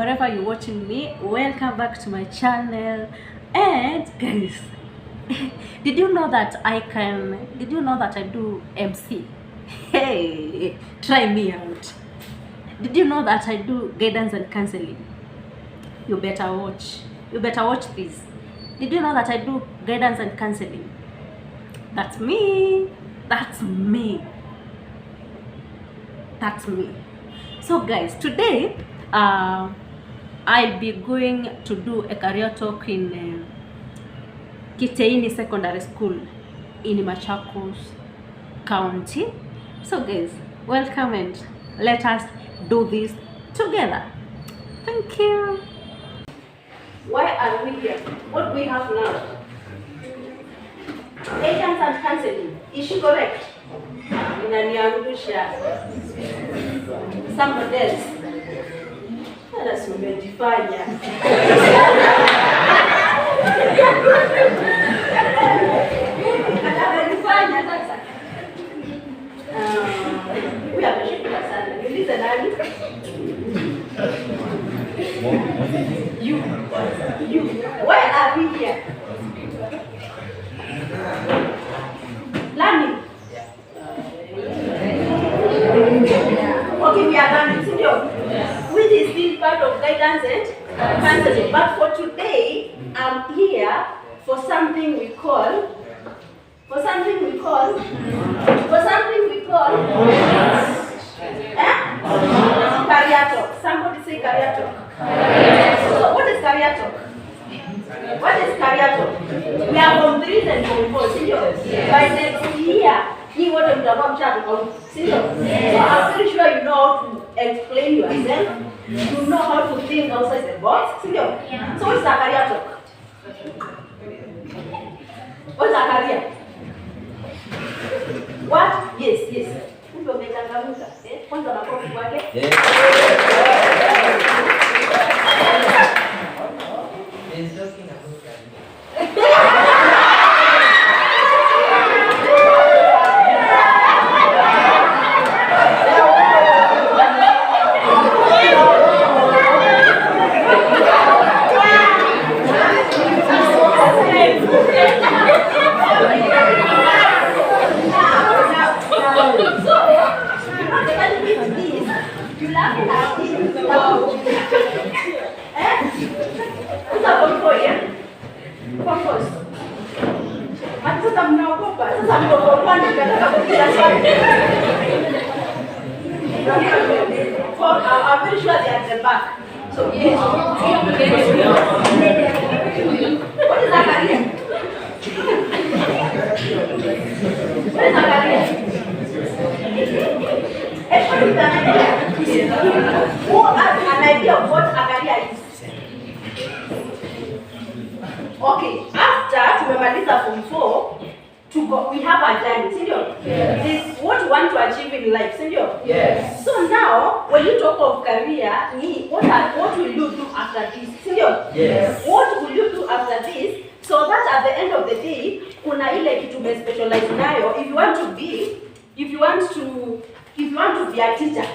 wherever you're watching me, welcome back to my channel. And guys, did you know that I do MC? Hey, try me out. Did you know that I do guidance and counseling? You better watch this. Did you know that I do guidance and counseling? That's me. So guys, today I'll be going to do a career talk in KITEINI Secondary School in Machakos County. So guys, welcome and let us do this together. Thank you. Why are we here? What do we have now? Guidance and counseling. Is she correct? Inaniangusha. Somebody else. That's umejifanya. Umejifanya sasa. Huyu ameshika sana. Niulize nani? You. Why are we here? Learning. Okay, we are learning. Which is still part of guidance and counseling. But for today, I'm here for something we call career talk. Somebody say career talk. So what is career talk? We are from 3 and from 4, serious. By next year, you want to have serious. So I'm pretty sure you know how to explain yourself. You know how to think outside the box. Serious. So what's a career talk? What's a career? What? Yes. Kwanza makofi kwake. I'm very sure they are at the back. So yes. What is that career? Everybody with an idea. Who has an idea of what a career is? Okay, after tumemaliza form 4 we have a journey, serious? Yes. This is what you want to achieve in life, serious? Yes. So now, when you talk of career, what will you do after this, serious? Yes. What will you do after this? So that at the end of the day, kuna ile kitu me specialize nayo. If you want to be a teacher,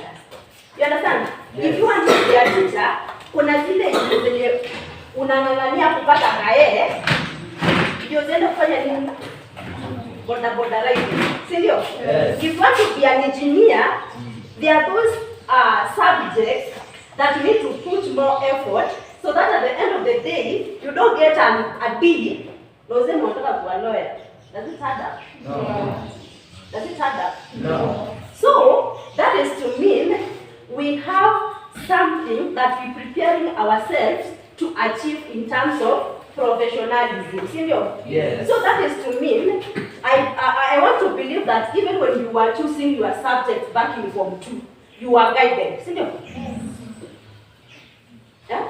you understand? Yes. If you want to be a teacher, kuna zile zenye unang'ang'ania kupata kae, ndio zenda kufanya nini? Border riding. Serious? Yes. If you want to be an engineer, there are those subjects that you need to put more effort so that at the end of the day, you don't get a D. No. Does it add up? No. Does it add up? No. So, that is to mean we have something that we're preparing ourselves to achieve in terms of professionalism. Serious? Yes. So that is to mean, I want to believe that even when you were choosing your subjects back in Form 2, you were guided. Serious? Yes. Yeah?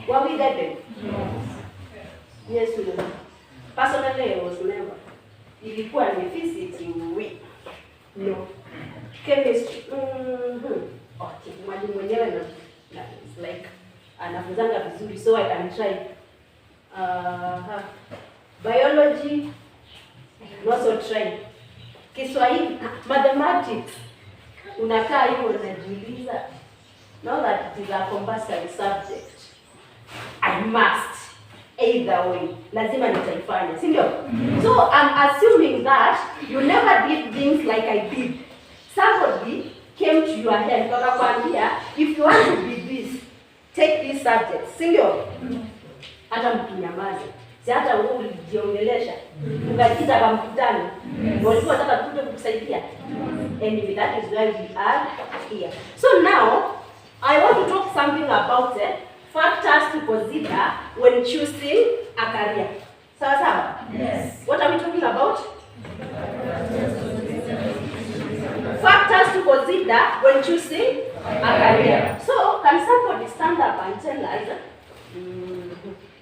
Were we guided? Yes. Personally, I was never. Ilikuwa ni physics, no. Chemistry, okay. Mwalimu mwenyewe it's like anafuzanga vizuri, so I can try. Biology, also try. Kiswahili, mathematics, unakaa hivyo unajiuliza Now that it is a compulsory subject, I must either way. Lazima nitaifanya, si ndio? So I'm assuming that you never did things like I did. Somebody came to your head, wakakwambia, if you want to be this, take this subject, si ndio? Hata mkinyamaza. Si hata wewe ulijiongelesha. Ukajiita kwa mkutano. Walikuwa wanataka tuje kukusaidia. And that is why we are here. So now I want to talk something about factors to consider when choosing a career. Sawa sawa? Yes. What are we talking about? Factors to consider when choosing a career. So can somebody stand up and tell us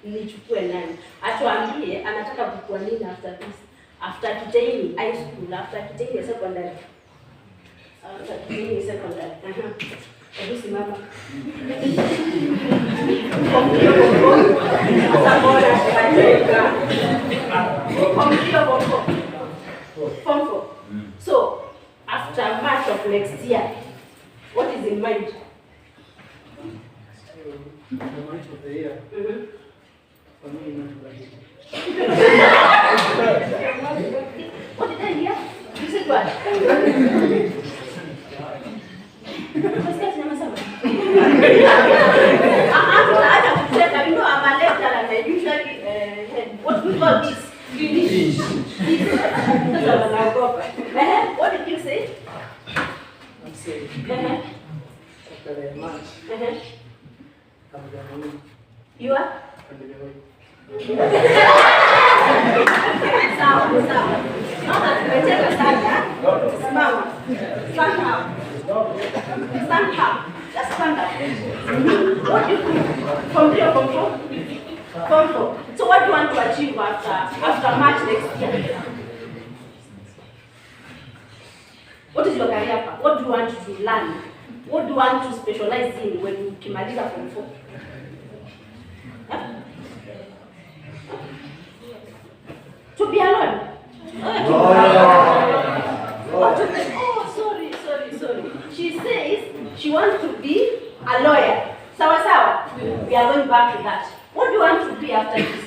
nichukue nani? Atuambie anataka kukua nini after this? After KITEINI high school, after KITEINI secondary. After KITEINI secondary. Hebu simama. Form 4. So after March of next year, what is in mind? The month of the year. For me, not like it. What did I hear? You said what? You know, I'm a lecturer and I usually what we call this? Finish. What did you say? I'm saying after the March, you are? Sawa, sawa. Naona tumecheka sana. Simama. Stand up. Stand up. Just stand up. What do you do? From here, from here? From here. So what do you want to achieve after March next year? What is your career path? What do you want to learn? What do you want to specialize in when you kimaliza from 4? To be alone. Sorry. She says she wants to be a lawyer. Sawa. We are going back to that. What do you want to be after this?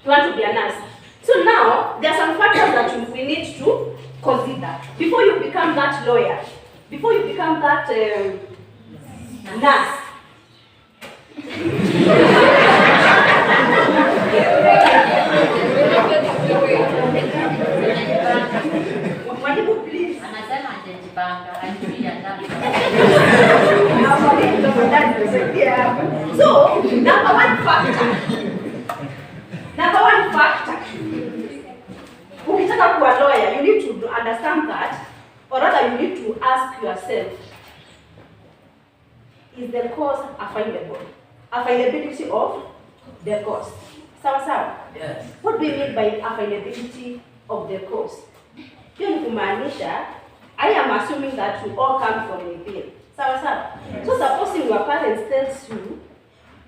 You want to be a nurse. So now there are some factors that we need to consider before you become that lawyer, before you become that nurse. Please. Anasema atajipanga, anafikiria ndani. So, number one factor. Ukitaka kuwa lawyer, you need to understand that, or rather you need to ask yourself, is the course available? Availability of the course. Sawa? Yes. What do we mean by availability of the course? Hiyo ni kumaanisha, I am assuming that you all come from a bill. Sawa? Yes. So supposing your parents tells you,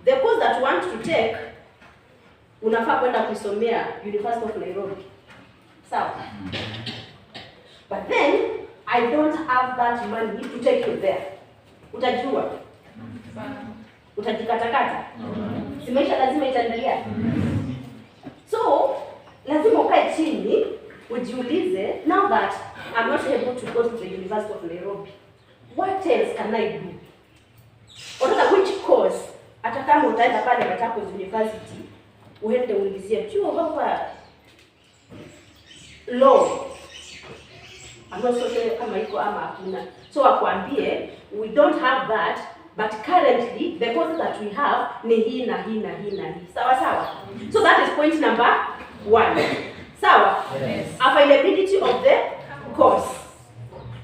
the course that you want to take, unafaa kwenda kusomea University of Nairobi. Sawa? But then, I don't have that money to take you there. Utajua? Utajikatakata? Si maisha lazima itaendelea? So, lazima ukae chini, ujiulize, now that I'm not able to go to the University of Nairobi, what else can I do? Or which course, hata kama utaenda pale Machakos University, uende ulizie, chuo hapa law. I'm not so sure kama iko ama hakuna. So wakwambie, we don't have that, but currently the courses that we have ni hii na hii. Sawa. So that is point number 1. Sawa? Yes. Availability of the course.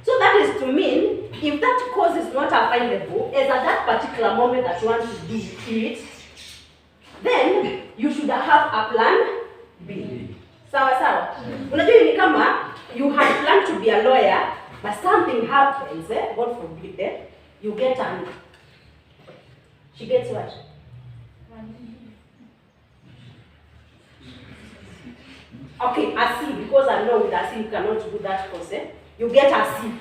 So that is to mean, if that course is not available, as at that particular moment that you want to do it, then you should have a plan B. Sawa. Unajua ni kama you had planned to be a lawyer, but something happens, God forbid, you get an... She gets what? Okay, a C, because I know with a C you cannot do that course. You get a C.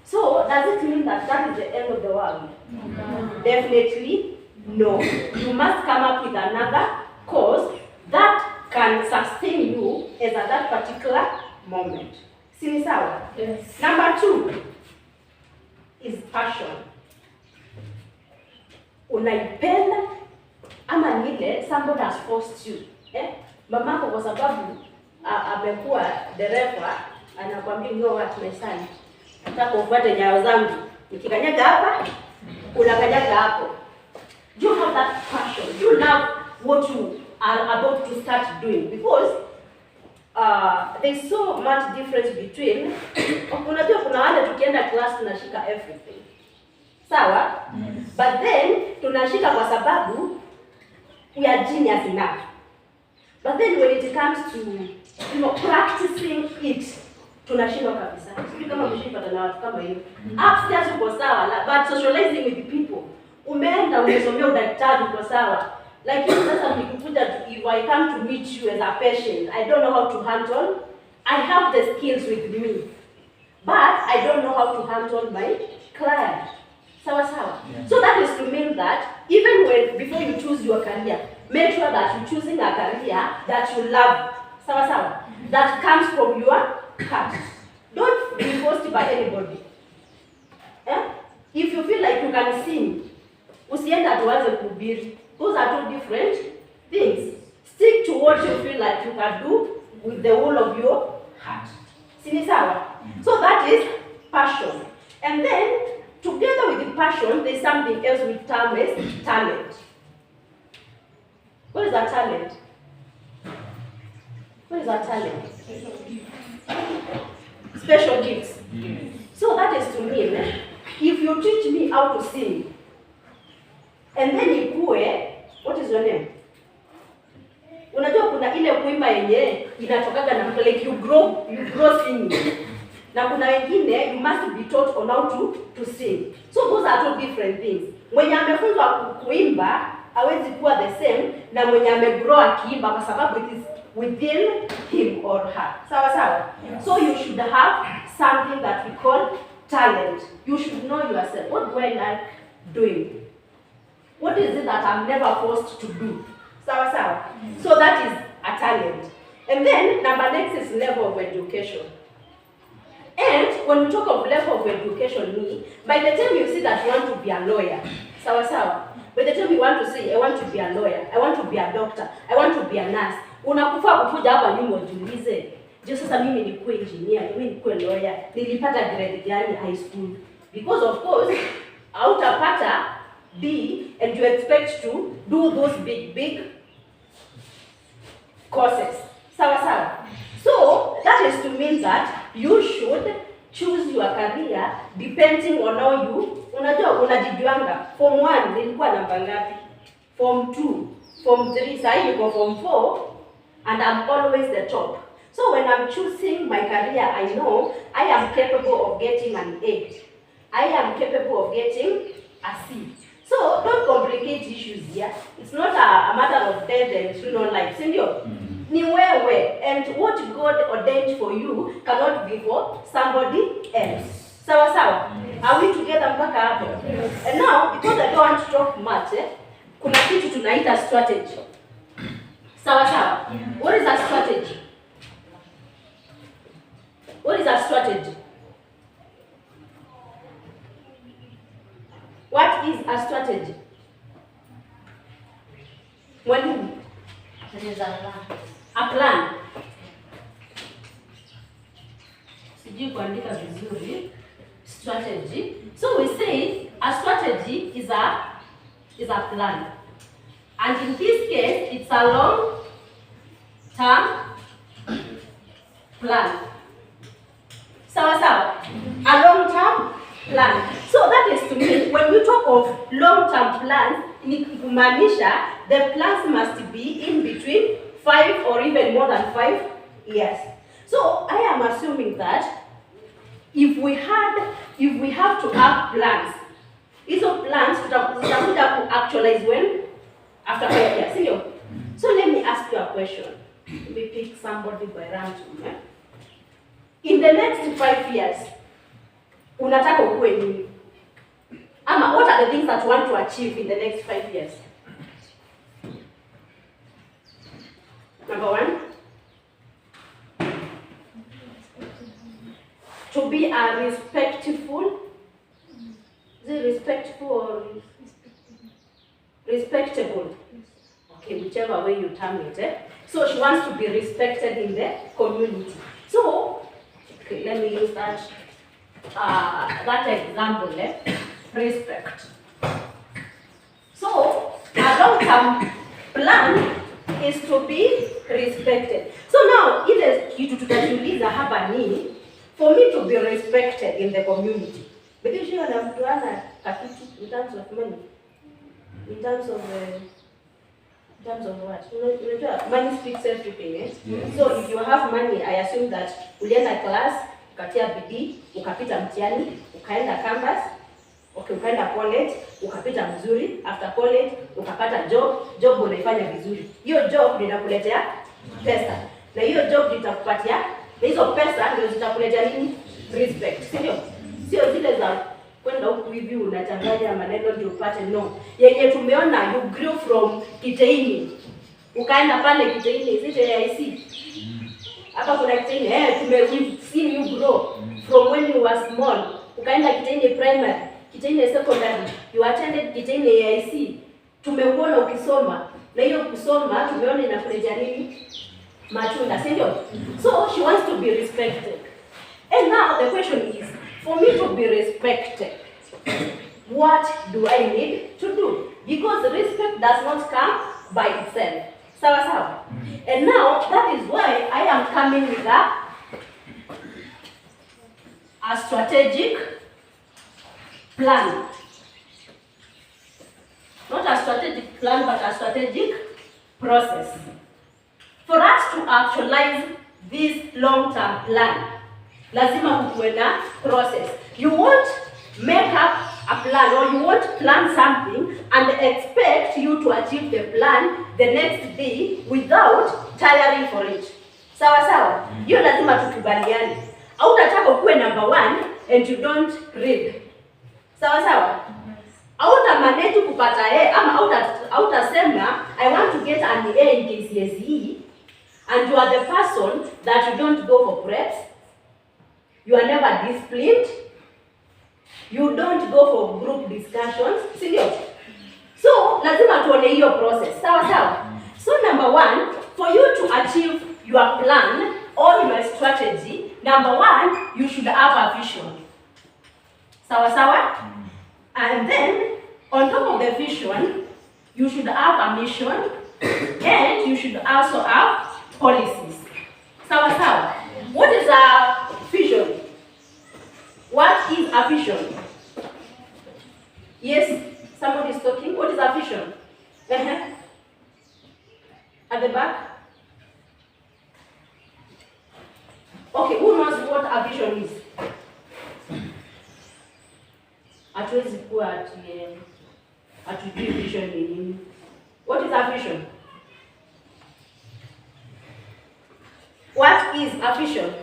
So does it mean that that is the end of the world? No. Definitely no. You must come up with another cause that can sustain you as at that particular moment. See sawa? Yes. Number 2 is passion. Unaipenda ama nile somebody has forced you. Mamako kwa sababu amekuwa dereva anakuambia no what my son. Nataka ufuate nyayo zangu. Nikikanyaga hapa, unakanyaga hapo. You have that passion. You love what you are about to start doing because there's so much difference between unajua kuna wale tukienda class tunashika everything. Sawa? But then tunashika kwa sababu we are genius enough. But then when it comes to practicing it tunashindwa kabisa. Sijui kama mshipata na watu kama hiyo. Upstairs uko sawa, but socializing with people. Umeenda umesomea udaktari uko sawa. Like sasa nikikuja if I come to meet you as a patient, I don't know how to handle. I have the skills with me, but I don't know how to handle my client. Sawa sawa. Yeah. So that is to mean that even when before you choose your career, make sure that you're choosing a career that you love. Sawa sawa. That comes from your heart. Don't be forced by anybody. If you feel like you can sing, usienda tuanze kuhubiri. Those are two different things. Stick to what you feel like you can do with the whole of your heart. Sini sawa? So that is passion. And then, together with the passion, there's something else we term as talent. What is a talent? What is a talent? Special gifts. So that is to mean, if you teach me how to sing, and then ikue, what is your name? Unajua kuna ile kuimba yenye inatokaga na like you grow singing. Na kuna wengine you must be taught on how to sing. So those are two different things. Mwenye amefunzwa kuimba hawezi kuwa the same na mwenye amegrow akiimba kwa sababu it is within him or her. Sawa sawa? Yes. So you should have something that we call talent. You should know yourself. What do I like doing? What is it that I'm never forced to do? Sawa sawa. So that is a talent. And then number next is level of education. And when we talk of level of education, by the time you see that you want to be a lawyer, sawa sawa. By the time you want to say I want to be a lawyer, I want to be a doctor, I want to be a nurse, unakufaa kukuja hapa nyuma ujiulize, je, sasa mimi nikuwe engineer, mimi nikuwe lawyer, nilipata grade gani high school? Because of course, hautapata B and you expect to do those big courses. Sawa sawa. So that is to mean that you should choose your career depending on how you unajua unajijuanga. Form 1 nilikuwa namba ngapi? Form 2, Form 3, sasa niko Form 4 and I'm always the top. So when I'm choosing my career, I know I am capable of getting an A. I am capable of getting a C. So don't complicate issues here. It's not a matter of death and soon on life. Sindio? Ni wewe, and what God ordained for you cannot be for somebody else. Sawa sawa? Are we together mpaka hapo? And now, because I don't want to talk much, kuna kitu tunaita strategy. Sawa sawa? What is a strategy? What is a strategy? What is a strategy? Mwalimu? It is a plan. A plan. Sijui kuandika vizuri. Strategy. So we say a strategy is a plan. And in this case, it's a long-term plan. Sawa sawa? A long-term plan. So that is to mean when we talk of long-term plans, ni kumaanisha the plans must be in between 5 or even more than 5 years. So I am assuming that if we have to have plans, hizo plans tutakuja ku actualize when after 5 years, sio? So let me ask you a question. Let me pick somebody by random. In the next 5 years, unataka ukue nini? Ama what are the things that you want to achieve in the next 5 years? Number 1, to be a respectful. Is it respectful or respectable? Okay, whichever way you term it. So she wants to be respected in the community. So, okay, let me use that example. Respect. So, a long-term plan is to be respected. So now, ile kitu tutajiuliza hapa ni for me to be respected in the community. But you should have to ana kakitu in terms of money. In terms of what? Money speaks everything. Yes. So if you have money, I assume that ulienda class, ukatia bidii, ukapita mtihani, ukaenda campus, okay, ukaenda college, ukapita mzuri, after college ukapata job unaifanya vizuri. Hiyo job ndio inakuletea pesa. Na hiyo job itakupatia, na hizo pesa ndio zitakuletea nini? Respect. Sio zile za kwenda huku hivi unachanganya maneno ndio upate, no. Yenye tumeona you grew from Kiteini. Ukaenda pale Kiteini, KITEINI. Hapa kuna Kiteini, we've seen you grow from when you were small. Ukaenda Kiteini primary, Kiteini secondary, you attended KITEINI. Tumekuona ukisoma. Na hiyo kusoma tumeona inakuletea nini? Matunda, sio? So she wants to be respected. And now the question is, for me to be respected, what do I need to do? Because respect does not come by itself. Sawa. And now that is why I am coming with a strategic plan. Not a strategic plan, but a strategic process. For us to actualize this long-term plan, lazima kukuwe na process. You won't make up a plan or you won't plan something and expect you to achieve the plan the next day without tiring for it. Sawa. Hiyo lazima tukubaliane. Hautataka ukuwe number 1 and you don't read. Sawa. Hautamanage kupata A ama hautasema I want to get an A in KCSE and you are the person that you don't go for preps. You are never disciplined. You don't go for group discussions. Sio? So, lazima tuone hiyo process. Sawa. So, number 1, for you to achieve your plan or your strategy, number 1, you should have a vision. Sawa. And then, on top of the vision, you should have a mission and you should also have policies. Sawa. What is a vision? What is a vision? Yes, somebody is talking. What is a vision? At the back. Okay, who knows what a vision is? Hatuwezi kuwa hatujui vision ni nini. What is a vision? What is a vision?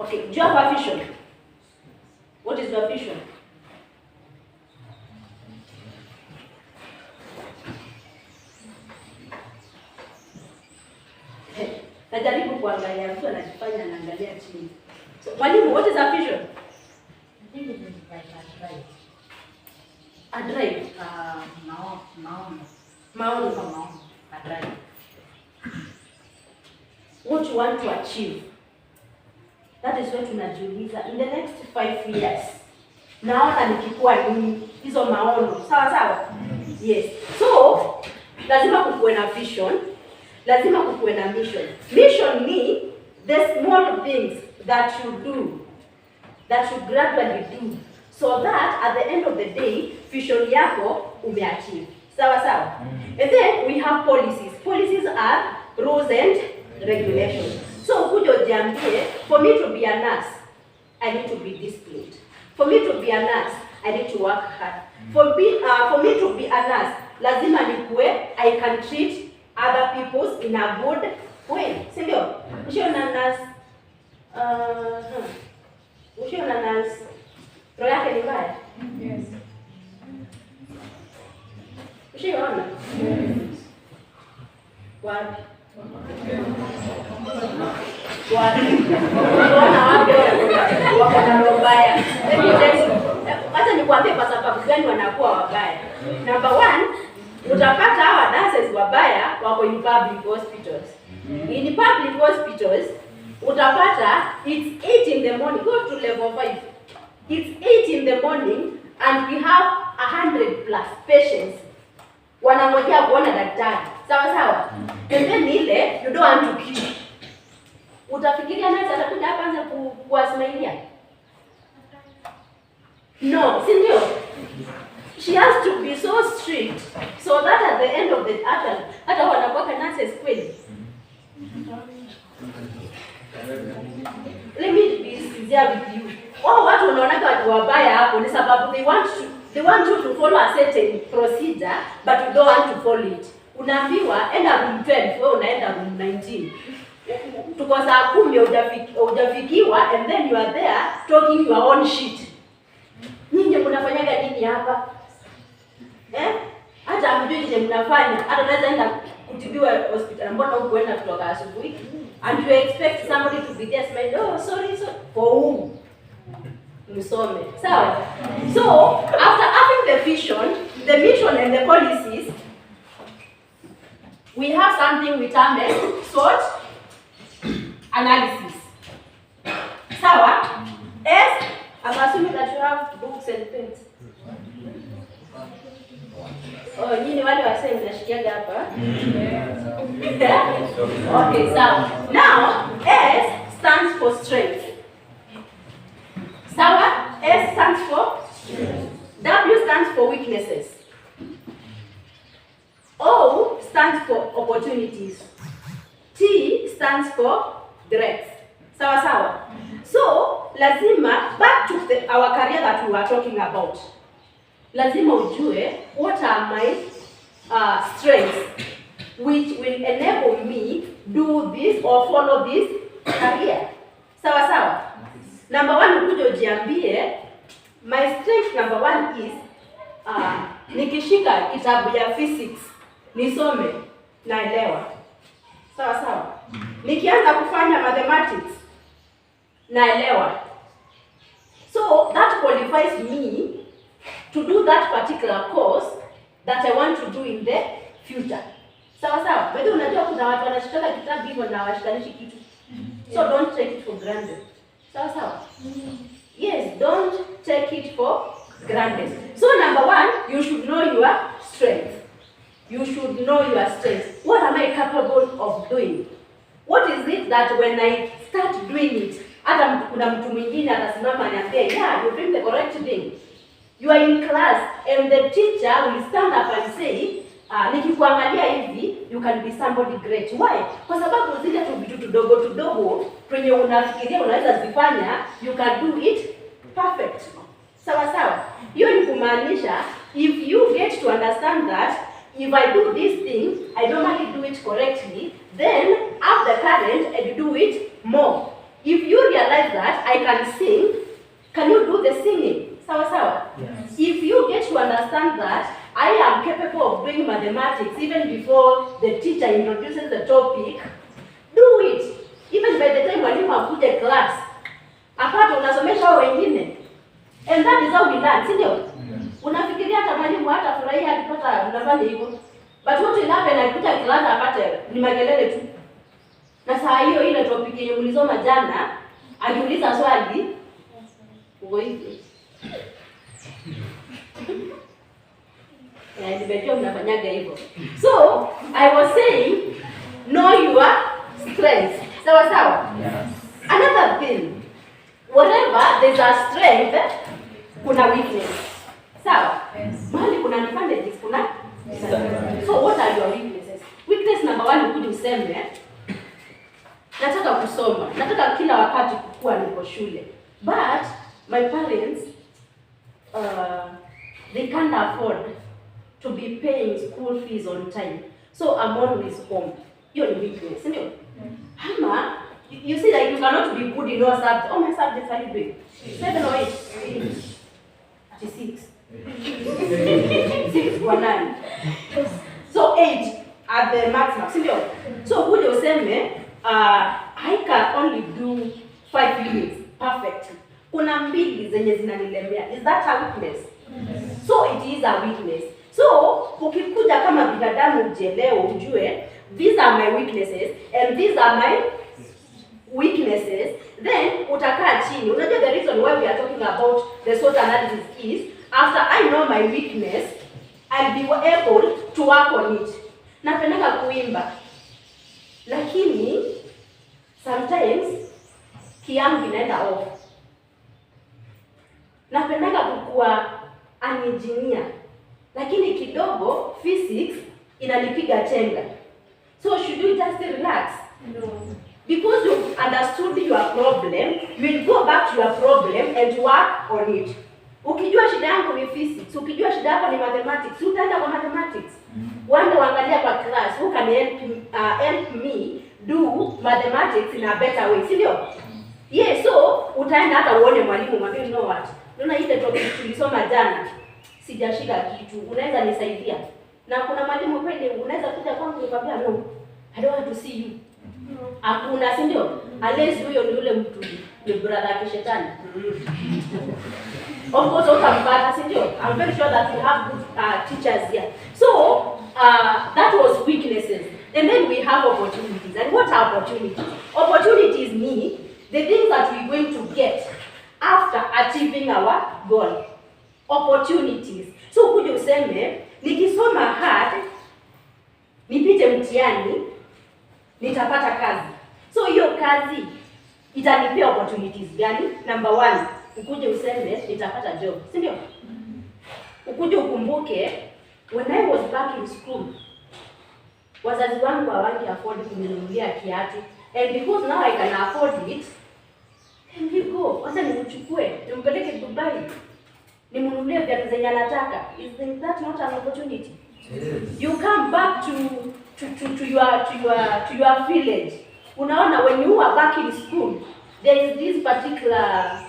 Okay, do you have a vision? What is your vision? Najaribu kuangalia mtu anajifanya anaangalia chini. So, mwalimu, what is a vision? I think it is like a drive. A drive? Maono. A drive. What you want to achieve. That is what tunajiuliza in the next 5 years. Naona nikikuwa nini? Hizo maono. Sawa. Yes. So, lazima kukuwe na vision. Lazima kukuwe na mission. Mission ni the small things that you do, that you gradually do, so that at the end of the day, vision yako umeachieve. Sawa. And then we have policies. Policies are rules and regulations. So kuja jiambie, for me to be a nurse, I need to be disciplined. For me to be a nurse, I need to work hard. For me to be a nurse, lazima nikuwe I can treat other people in a good way. Sindio? Sio na nurse Ushiona nurse roho yake ni mbaya? Yes. Ushiona? Yes. Wapi? Unaona wapi wako na roho mbaya? Hata nikwambie kwa sababu gani wanakuwa wabaya. Number one, utapata hawa nurses wabaya wako in public hospitals. In public hospitals, utapata it's 8 in the morning. Go to level 5. It's 8 in the morning and we have 100 plus patients. Wanangojea kuona daktari. Sawa sawa? And then ile you don't want to kill. Utafikiria nani atakuja hapa anza kuwasmailia? No, si ndio? She has to be so strict so that at the end of the hata wanakuwa nurses kweli. Let me be sincere with you. Watu wanaona watu wabaya hapo ni sababu they want you to follow a certain procedure but you don't want to follow it. Unaambiwa enda room 12, wewe unaenda room 19. Tuko saa 10 hujafikiwa and then you are there talking your own shit. Nyinyi mnafanyaga nini hapa? Hata hamjui kile mnafanya. Hata unaweza enda kutibiwa hospitali mbona hukuenda kutoka asubuhi? And you expect somebody to be there smiling, oh sorry, so for whom? Msome. Sawa? So, after having the vision, the mission and the policies, we have something we term as SWOT analysis. Sawa? As I'm assuming that you have books and pens. Oh, nyinyi wale wasee mnashikiaga hapa. Okay, sawa. Now, S stands for strength. Sawa? S stands for strength. W stands for weaknesses. O stands for opportunities. T stands for threats. Sawa sawa. So, lazima back to our career that we were talking about. Lazima ujue what are my strengths which will enable me do this or follow this career. Sawa sawa. Number 1 ukuje ujiambie my strength number 1 is nikishika kitabu ya physics nisome naelewa. Sawa sawa. Nikianza kufanya mathematics naelewa. So that qualifies me to do that particular course that I want to do in the future. Sawa sawa. Bado unajua kuna watu wanashika kitabu hivyo na hawashikanishi kitu. So don't take it for granted. Sawa sawa. Yes, don't take it for granted. So number 1, you should know your strength. You should know your strength. What am I capable of doing? What is it that when I start doing it, hata kuna mtu mwingine atasimama aniambia, yeah, you're doing the correct thing. You are in class and the teacher will stand up and say, nikikuangalia hivi, you can be somebody great. Why? Kwa sababu zile tu vitu tudogo kwenye unafikiria unaweza zifanya, you can do it perfect. Sawa sawa. Hiyo ni kumaanisha if you get to understand that if I do this thing, I normally do it correctly, then up the current and do it more. If you realize that I can sing, can you do the singing? Sawa sawa. Yes. If you get to understand that I am capable of doing mathematics even before the teacher introduces the topic, do it. Even by the time mwalimu akuje class, apata unasomesha wengine. And that is how we learn, si ndio? Unafikiria hata mwalimu hata furahia akipata unafanya hivyo. But what will happen akikuja class apate ni makelele tu. Na saa hiyo ile topic yenye mlisoma jana, akiuliza swali, uko hivi. Nimejua mnafanyaga hivyo. So, I was saying, know your strengths. Sawa sawa? Yes. Another thing, wherever there's a strength, kuna weakness. Sawa? Yes. Mahali kuna advantages, kuna? Yes. So, what are your weaknesses? Weakness number 1 ukuje useme, nataka kusoma. Nataka kila wakati kukua niko shule. But, my parents, they can't afford to be paying school fees on time. So I'm always home. Hiyo ni weakness, ndio? Ama you see like you cannot be good in all subjects. Oh, my subjects are you doing? 7 or 8? 36. 6 kwa 9. So 8 are the maximum, si ndio? So kuja useme I can only do 5 units perfectly. Kuna mbili zenye zinanilemea. Is that a weakness? So it is a weakness. So ukikuja kama binadamu ujielewe, ujue these are my weaknesses and these are my weaknesses, then utakaa chini. Unajua the reason why we are talking about the SWOT analysis is after I know my weakness, I'll be able to work on it. Napendanga kuimba, lakini sometimes kiangu inaenda off. Napendanga kukua an engineer, lakini kidogo physics inanipiga chenga. So should you just relax? No. Because you understood your problem, you will go back to your problem and work on it. Ukijua shida yako ni physics, ukijua shida yako ni mathematics, utaenda kwa mathematics. Wanda waangalia kwa class, who can help me do mathematics in a better way, si ndio? Yeah, so utaenda hata uone mwalimu mwambie, you know what? Unaona ile topic tulisoma jana, sijashika kitu, unaweza nisaidia? Na kuna mwalimu kweli unaweza kuja kwangu nikwambia no, I don't want to see you. Hakuna, si ndio? Unless huyo ni yule mtu ni brother yake shetani. Of course utampata, si ndio? I'm very sure that we have good teachers here. So that was weaknesses. And then we have opportunities. And what are opportunities? Opportunities mean the things that we're going to get after achieving our goal. Opportunities. So kuja useme nikisoma hard, nipite mtihani, nitapata kazi. So hiyo kazi itanipea opportunities gani? Number 1, ukuje useme nitapata job, si ndio? Ukuje ukumbuke when I was back in school, wazazi wangu hawangi afford kuninunulia kiatu, and because now I can afford it, and we go, wacha nimchukue, nimpeleke Dubai, nimnunulie viatu zenye anataka. Isn't that not an opportunity? Yes. You come back to your village. Unaona, when you are back in school, there is this particular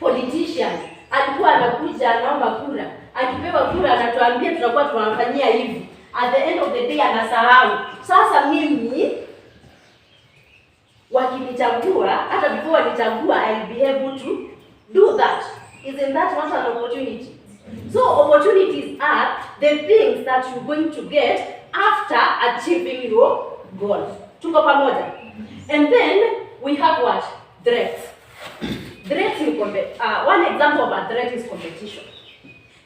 politician alikuwa anakuja anaomba kura, akipewa kura anatuambia tutakuwa tunamfanyia hivi, at the end of the day anasahau. Sasa mimi wakinichagua, hata before wanichagua, I'll be able to do that. Isn't that not an opportunity? So opportunities are the things that you're going to get after achieving your goal. Tuko pamoja? And then we have what? Threats. Threats in one example of a threat is competition.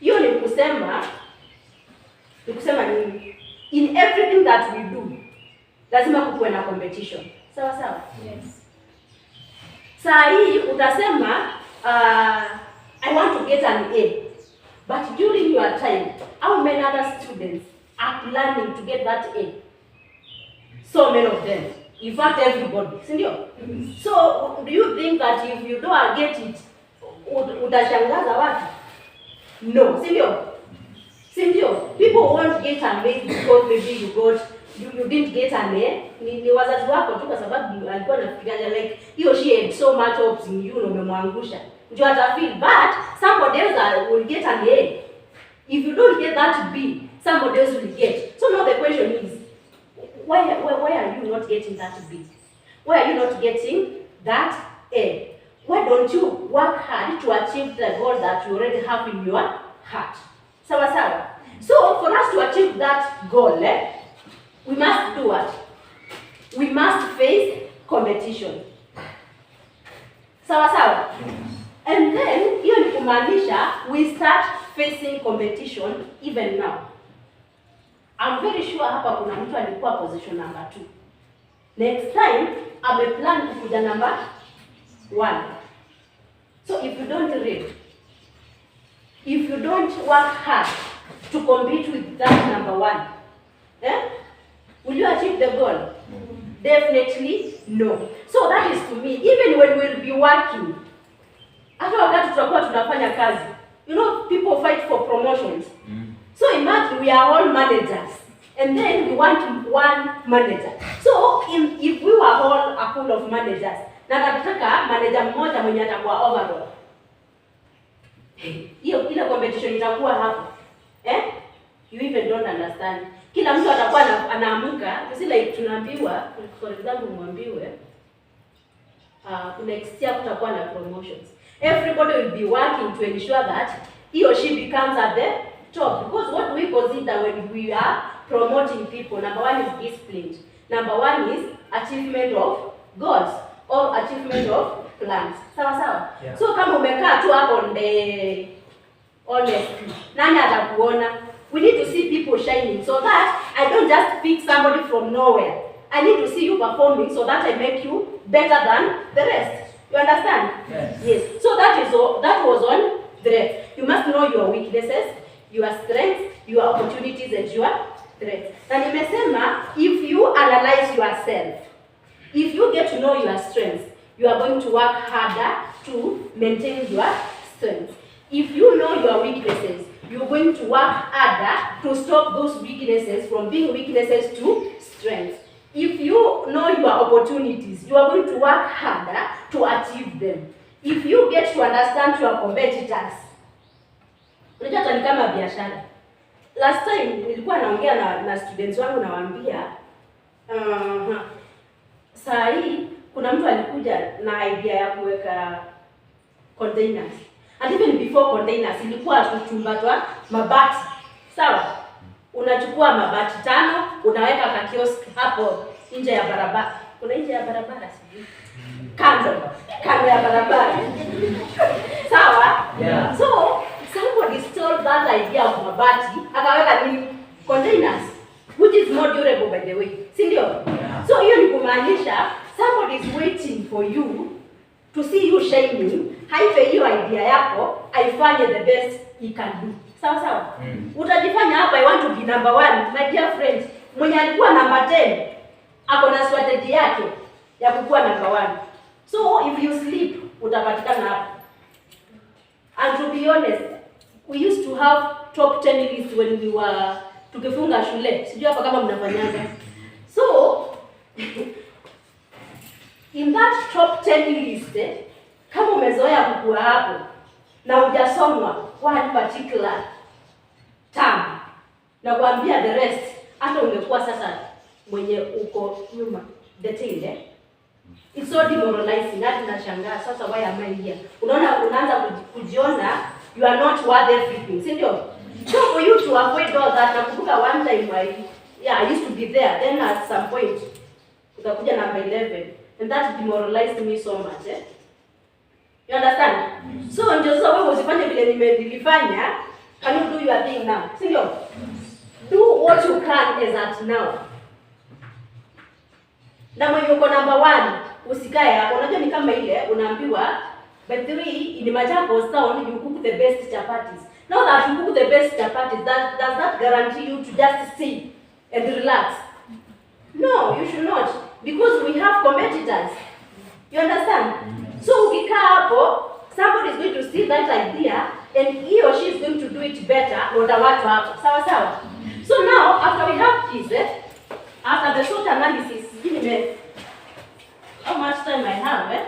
Hiyo ni kusema nini? In everything that we do, lazima kukuwe na competition. Sawa sawa? Yes. Saa hii utasema I want to get an A. But during your time, how many other students are planning to get that A? So many of them. In fact, everybody. So, do you think that if you don't get it, utashangaza watu? No. People won't get an A because maybe you didn't get an A. Ni wazazi wako tu kwa sababu alikuwa anafikiria like he or she had so much hopes in you, umemwangusha. Ndio atafeel, but somebody else will get an A. If you don't get that B, somebody else will get. So now the question is, why are you not getting that B? Why are you not getting that A? Why don't you work hard to achieve the goal that you already have in your heart? Sawa sawa. So for us to achieve that goal, we must do what? We must face competition. Sawa sawa. And then hiyo ni kumaanisha we start facing competition even now. I'm very sure hapa kuna mtu alikuwa position number 2. Next time ameplan kuja number 1. So if you don't read, if you don't work hard to compete with that number 1, will you achieve the goal? Definitely no. So that is to me, even when we'll be working, hata wakati tutakuwa tunafanya kazi, you know, people fight for promotions. So imagine we are all managers, and then we want one manager. So if we were all a pool of managers, na nataka manager mmoja mwenye atakuwa overall, hiyo ile competition itakuwa hapo. You even don't understand. Kila mtu atakuwa anaamka, si like tunaambiwa, for example mwambiwe next year kutakuwa na promotions. Everybody will be working to ensure that he or she becomes at the top, because what we consider when we are promoting people, number one is discipline, number one is achievement of goals or achievement of plans. Sawa? Yeah. So kama umekaa tu hapo honestly, nani atakuona? We need to see people shining, so that I don't just pick somebody from nowhere. I need to see you performing so that I make you better than the rest. You understand? Yes. So that was on the rest. You must know your weaknesses, your strengths, your opportunities, and your threats. Na nimesema, if you analyze yourself, if you get to know your strengths, you are going to work harder to maintain your strengths. If you know your weaknesses, you're going to work harder to stop those weaknesses from being weaknesses to strengths. If you know your opportunities, you are going to work harder to achieve them. If you get to understand your competitors, unajua hata ni kama biashara. Last time nilikuwa naongea na students wangu nawaambia, saa hii kuna mtu alikuja na idea ya kuweka containers. And even before containers ilikuwa chumba cha mabati. Sawa? Unachukua mabati 5, unaweka ka kiosk hapo nje ya barabara. Kuna nje ya barabara sijui. Kando ya barabara. Sawa? Yeah. So somebody stole that idea of mabati, akaweka nini? Containers, which is more durable by the way. Si ndio? Yeah. So hiyo ni kumaanisha somebody is waiting for you to see you shining. Haife hiyo idea yako aifanye the best he can do. Sawa? Utajifanya hapa I want to be number 1. My dear friends, mwenye alikuwa number 10 ako na strategy yake ya kukuwa number 1. So if you sleep utapatikana hapo. And to be honest, we used to have top 10 lists when we were tukifunga shule. Sijui hapa kama mnafanyaga. So in that top 10 list, kama umezoea kukua hapo na hujasomwa one particular term na kuambia the rest, hata ungekuwa sasa mwenye uko nyuma the tail, it's so demoralizing. Hata nashangaa sasa, why am I here? Unaanza kujiona you are not worth everything, si ndio? So for you to avoid all that, nakumbuka one time I used to be there, then at some point utakuja number 11, and that demoralized me so much. You understand? So ndio sasa wewe usifanye vile nilifanya. Can you do your thing now? Si ndio? Do what you can as at now. Na mwenye uko number 1, usikae hapo. Unajua ni kama ile unaambiwa, by the way, in Machakos town you cook the best chapatis. Now that you cook the best chapatis, does that guarantee you to just sit and relax? No, you should not, because we have competitors. You understand? So ukikaa hapo, somebody is going to see that idea and he or she is going to do it better na watu hapo. Sawa? So now after we have this, after the short analysis, how much time I have,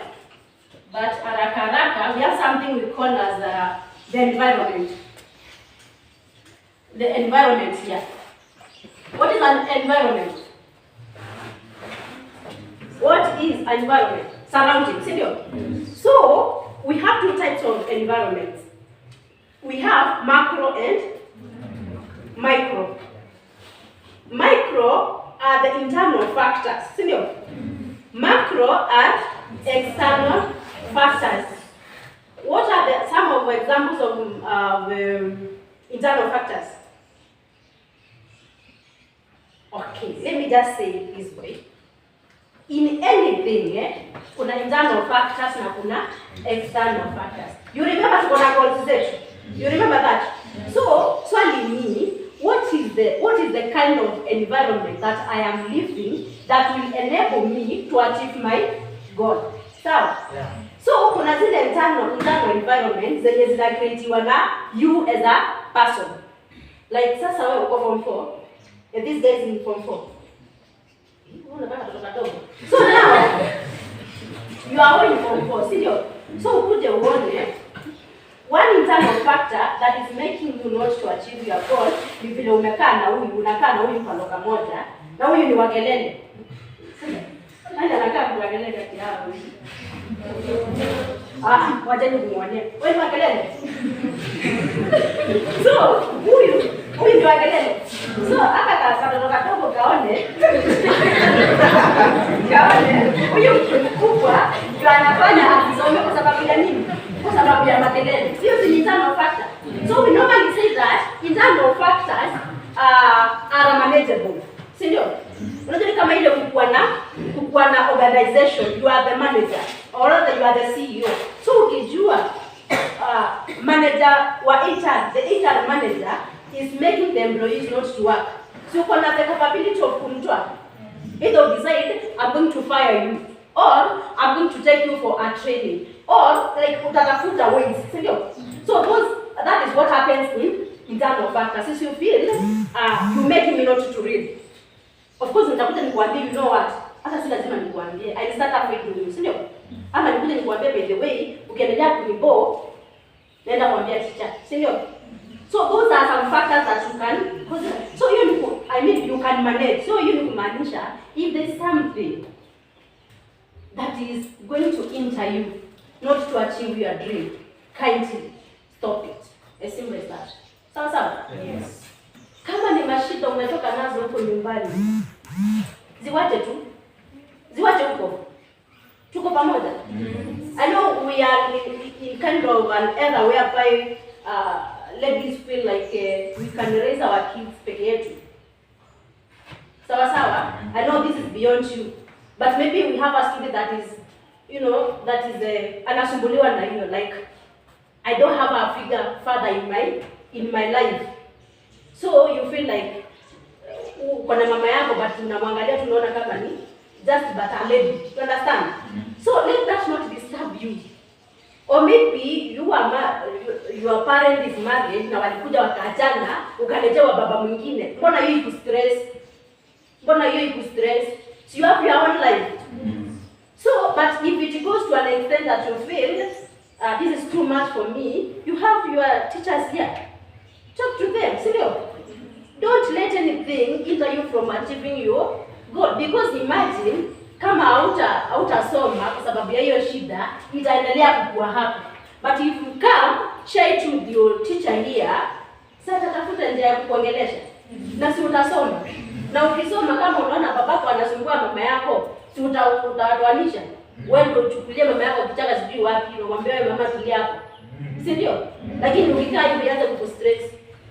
but haraka we have something we call as the environment. The environment here. What is an environment? What is environment? Surrounding, see? So we have 2 types of environments. We have macro and micro. Micro are the internal factors, see? Macro are external factors. What are some of the examples of internal factors? Okay, let me just say it this way. In anything, kuna internal factors na kuna external factors. You remember tuko na goals zetu? You remember that? So, swali ni, what is the kind of environment that I am living that will enable me to achieve my goal? Sawa? Yeah. So, kuna zile internal environment zenye zina creatiwa na you as a person. Like sasa wewe uko form 4 and this guy is in form 4. So now you are all in form 4, see? So ukuje uone one internal factor that is making you not to achieve your goal ni vile unakaa na huyu kwa loka moja, na huyu ni wakelele. Nani anakaa kwa kelele kati yao? Wajeni kumuonea. Wewe ni wakelele. So, huyu ni wakelele. So, aka katoto kadogo kaone. Huyu mkubwa ndio anafanya asisome kwa sababu ya nini? Kwa sababu ya makelele. Hiyo si internal factor. So, we normally say that internal factors are manageable. Si ndio? Unajua kama ile kukuwa na organization, you are the manager or rather you are the CEO. So ukijua manager wa HR, the HR manager is making the employees not to work. So uko na the capability of kumtoa. Either decide I'm going to fire you or I'm going to take you for a training or like utatafuta ways, si ndio? So that is what happens in internal factors. Since you feel you make me not to read. Of course nitakuja nikuambie, you know what? Hata si lazima nikuambie. I start up with you, si ndio? Ama nikuja nikuambie by the way, ukiendelea kunibo, naenda kuambia teacher, si ndio? So those are some factors that you can consider. So you can manage. So you need to manage if there is something that is going to hinder you not to achieve your dream, kindly stop it. As simple as that. Sawa sawa? Yes. Kama ni mashida umetoka nazo huko nyumbani, ziwache huko. Tuko pamoja. I know we are in kind of an era whereby ladies feel like we can raise our kids peke yetu. Sawa. I know this is beyond you, but maybe we have a student that is, anasumbuliwa na hiyo, like I don't have a figure father in my life. So you feel like uko na mama yako but unamwangalia tunaona kama ni just but a lady. You understand? So let that not disturb you. Or maybe your parent is married na walikuja wakaachana ukaletewa baba mwingine. Mbona hiyo ikustress? So you have your own life. So but if it goes to an extent that you feel this is too much for me, you have your teachers here. Talk to them, serious. Don't let anything hinder you from achieving your goal. Because imagine kama hautasoma kwa sababu ya hiyo shida, itaendelea kukua hapo. But if you come, share it with your teacher here, sasa tafuta njia ya kukuongelesha. Na si utasoma. Na ukisoma kama unaona babako anasumbua mama yako, si utawatoanisha. Wewe ndio uchukulie mama yako kichaka sijui wapi, unamwambia wewe mama tulia hapo. Si ndio? Lakini ukikaa hivi uanze kukustress.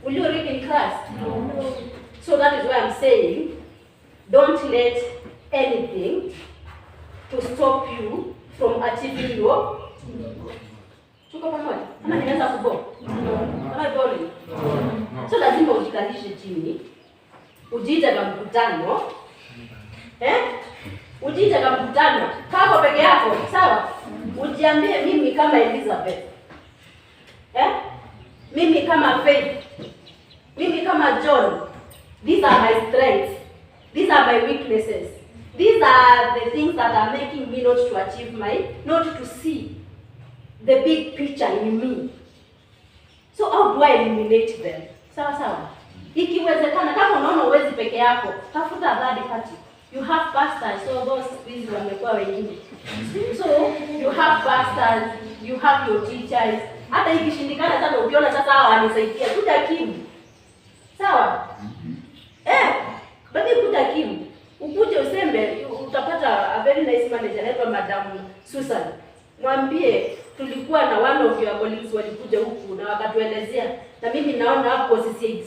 Will you read in class? No. So that is why I'm saying, don't let anything to stop you from achieving your. Tuko pamoja? Kama ninaweza kugo. Kama boli. So lazima ujikalishe chini. Ujiite kama mkutano. Ujiite kama mkutano. Kaa peke yako, sawa? Ujiambie mimi kama Elizabeth. Mimi kama Faith. Mimi kama John. These are my strengths. These are my weaknesses. These are the things that are making me not to achieve not to see the big picture in me. So how do I eliminate them? Sawa. Ikiwezekana kama unaona uwezi peke yako, tafuta third party. You have pastors, so those things wamekuwa wengine. So you have pastors, you have your teachers. Hata ikishindikana sana ukiona sasa hawa wanisaidia, kuja Kim. Sawa? Basi kuja Kim. Ukuje useme utapata a very nice manager anaitwa Madam Susan. Mwambie tulikuwa na one of your colleagues walikuja huku na wakatuelezea, na mimi naona hapo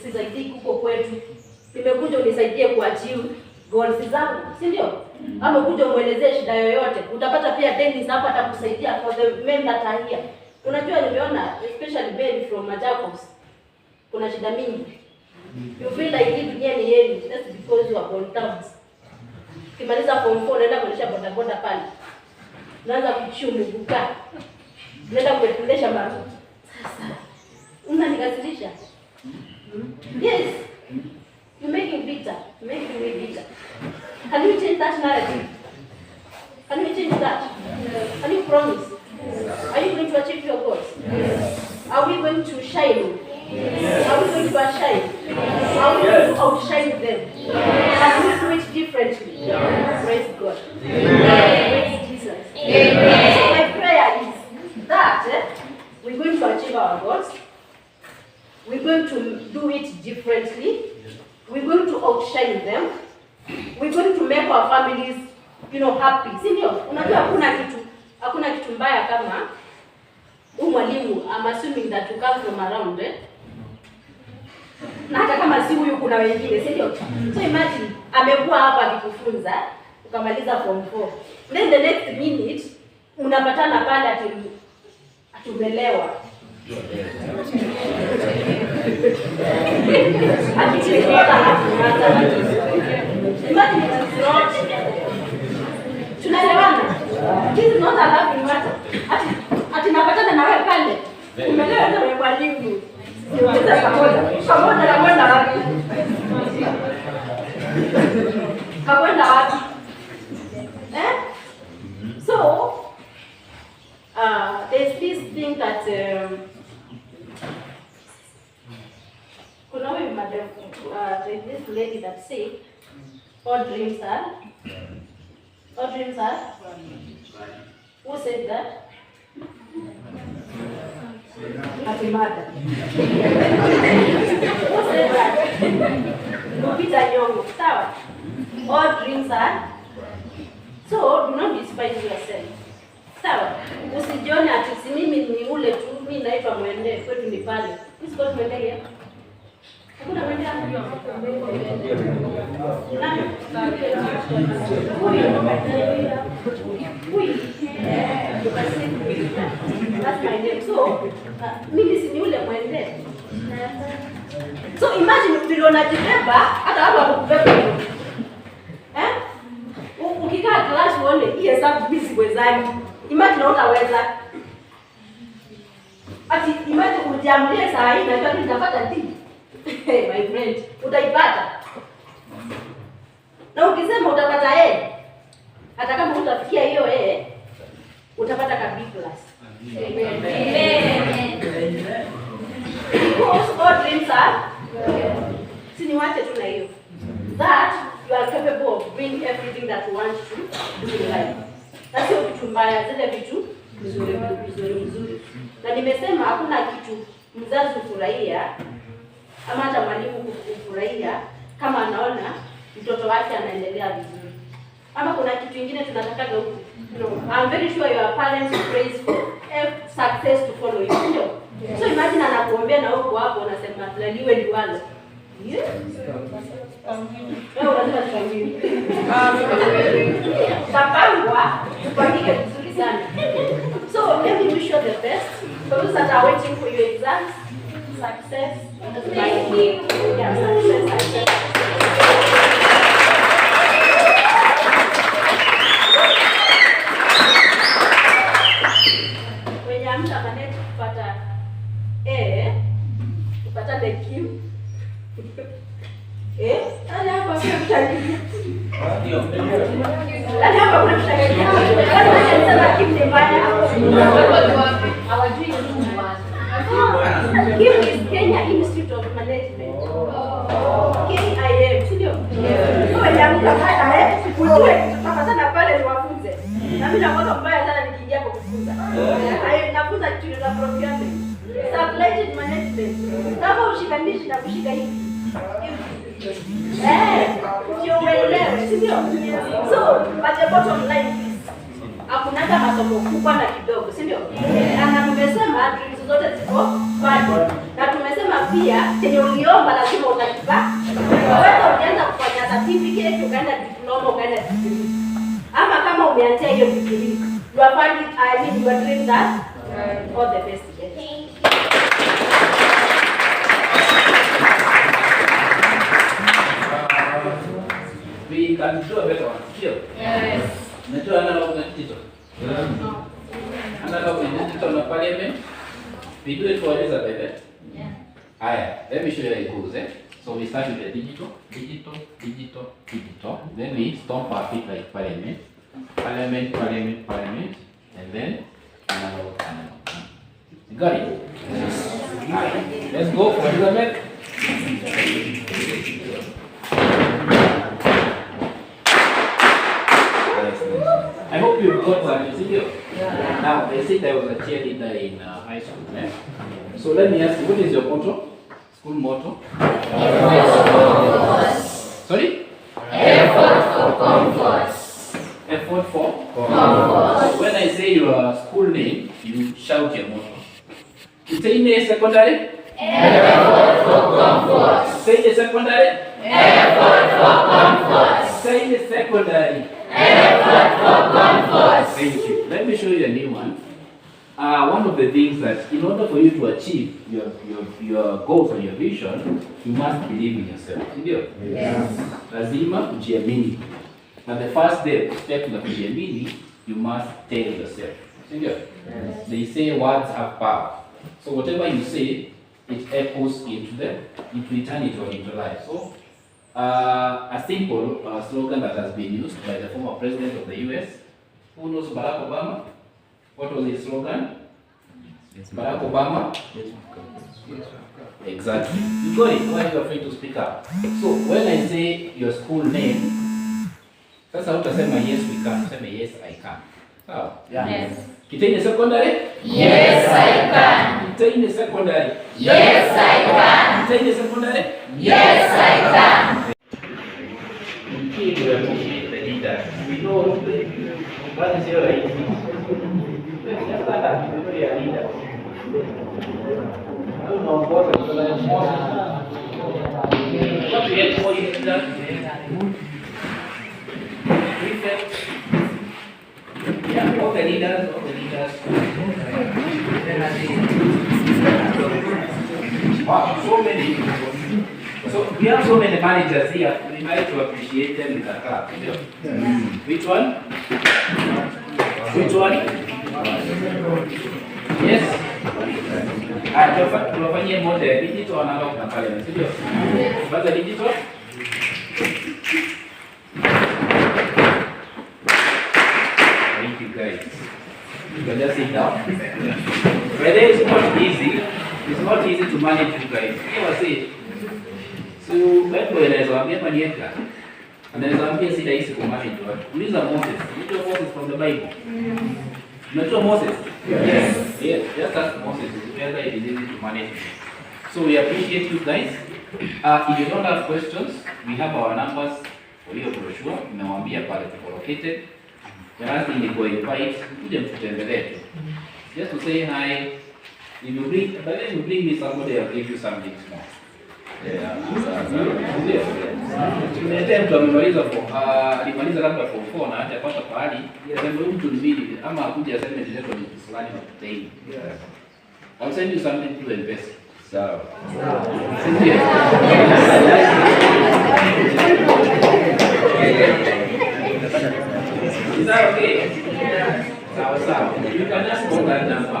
sisaidii huko kwetu. Nimekuja unisaidie kuachieve goals zangu, si ndio? Ama kuja umuelezee shida yoyote. Utapata pia Dennis hapa atakusaidia for the men that are here. Unajua nimeona especially men from Machakos kuna shida mingi. You feel like hii dunia ni yenu, that's because you are on towns. Kimaliza form 4 naenda kuendesha bodaboda pale. Naanza kuchumu buka. Naenda kuendesha mara. Sasa unanikasirisha. Yes. You're making bitter. You're making me bitter. Can you change that narrative? Can you change that? Can you promise? Are you going to achieve your goals? Are we going I will outshine them. And we do it differently. Praise God. Praise Jesus. So my prayer is that we're going to achieve our goals. We're going to do it differently. We're going to outshine them. We're going to make our families, happy. Si ndio? Unajua hakuna kitu mbaya kama mwalimu. I'm assuming that you come from around, na hata kama si huyu kuna wengine, si ndio? So imagine amekuwa hapa akikufunza, ukamaliza form 4. Then the next minute unapatana pale atumelewa. Tunaelewana? This is not a laughing matter. Ati napatana na wewe pale. Umelewa na mwalimu. Niongeza pamoja na kwenda wapi? Kakwenda wapi? So there's this thing that there's this lady that said all dreams are. Who said that? Mother. Who said that? Peter Young. Sawa. All dreams are. So do not despise yourself. Sawa. Usijione ati si mimi ni ule tu, mimi naitwa Mwende, kwetu ni pale. Is God Mwende here? Kuna Mwende hapo? Nani? That's my name. So, mimi si ni ule Mwende. So imagine vile unajibeba hata watu wakubeba. Ukikaa class uone hii hesabu mimi siwezani. Imagine utaweza. Ati imagine ujiamulie saa hii na kwa nini napata D? My friend, utaipata. Na ukisema utapata A, hata kama utafikia hiyo A, utapata ka B+. Amen. Because all dreams are, siniwache tu na hiyo. That you are capable of doing everything that you want to do in life. Na sio vitu mbaya, zile vitu vizuri. Na nimesema hakuna kitu mzazi kufurahia ama hata mwalimu kufurahia kama anaona mtoto wake anaendelea vizuri. Ama kuna kitu kingine tunatakaga huku. I'm very sure your parents praise for success to follow you. So imagine anakuombea na huko hapo unasema laliwe liwalo. Yeah. Unasema tufanyiwe. Tapangwa tupangike vizuri sana. So let me wish you the best. For those that are waiting for your exams, success. Yeah, success. When I'm managed to kupata kupata the Q. Ana hapa pia mtaki. Ndio. Ana hapa kuna mtaki. Ana Q ni mbaya. Hawajui ni mbaya. Q is Kenya Institute of Management. KIM, sio? So yanamkata ujue tutapatana pale niwafunze. Na mimi nakuwa mbaya sana nikiingia kwa kufunza. Nafunza kitu cha programming. Supply chain management. Kama ushikanishi na kushika hivi. Sio uelewe, sio? So, but the bottom line is hakunaga masomo kubwa na kidogo, si ndio? Na tumesema dreams zote ziko bado. Na tumesema pia chenye uliomba lazima utakipa. Wewe ukianza kufanya certificate, ukaenda diploma, ukaenda degree. Ama kama umeanzia hiyo degree, you are finding your dreams are all the best. We can do a better one. Sure. Yes. Najua analog na digital. No. Analog and digital na parliament. We do it for Elizabeth. Yeah. Alright, let me show you how it goes. So we start with the digital. Then we stomp our feet like parliament, and then analog. You got it? Yes. Alright, let's go for Elizabeth. got some video. Now, I said I was a cheerleader in high school. Eh? So let me ask you, what is your motto? School motto? Sorry? Effort for comfort. Effort for comfort. So when I say your school name, you shout your motto. KITEINI secondary? Effort for comfort. KITEINI secondary? Effort for comfort. KITEINI secondary. Effort for comfort. Thank you. Let me show you a new one. One of the things that in order for you to achieve your goals or your vision, you must believe in yourself. Yes. Lazima kujiamini. And the first step in kujiamini, you must tell yourself. Yes. They say words have power. So whatever you say, it echoes into eternity or into life. So a simple slogan that has been used by the former president of the US, who knows Barack Obama? What was his slogan? Barack Obama? Exactly. You got it. Why are you afraid to speak up? So when I say your school name, sasa utasema yes we can, useme yes I can. Sawa? Yes. KITEINI secondary? Yes, I can. KITEINI secondary? Yes, I can. KITEINI secondary? Yes, I can. We need to appreciate the leaders. We know what is your right. Just stand up, you know your leader. I don't know what is the right. What do you get for you leader? Prefect. Yeah, all the leaders. Wow, so many. So we have so many managers here. We like to appreciate them with a clap. Which one? Which one? Yes. Tunafanyia moja digital analog na pale, sio? Baada digital. Thank you guys. You can just sit down. But it's not easy. It's not easy to manage you guys. You know say. So Bible inazoambia manieka. Anazoambia si rahisi kumanage watu. Uliza Moses. You know Moses from the Bible. You know Moses? Yes. Yes. Just ask Moses whether it is easy to manage. So we appreciate you guys. If you don't have questions, we have our numbers for your brochure. Nimewambia pale tuko located. The last thing is to invite kuja mtutembelee. Just to say hi. If you bring, but then you bring me somebody, I'll give you something small. Yeah. Tumetea mtu amemaliza alimaliza labda form 4 na hajapata pahali, ndio mtu mbili ama akuja aseme ndio ni fulani na KITEINI. I'll send you something to invest. Sawa. Ndio. Is that okay? Sawa sawa. You can just call that number.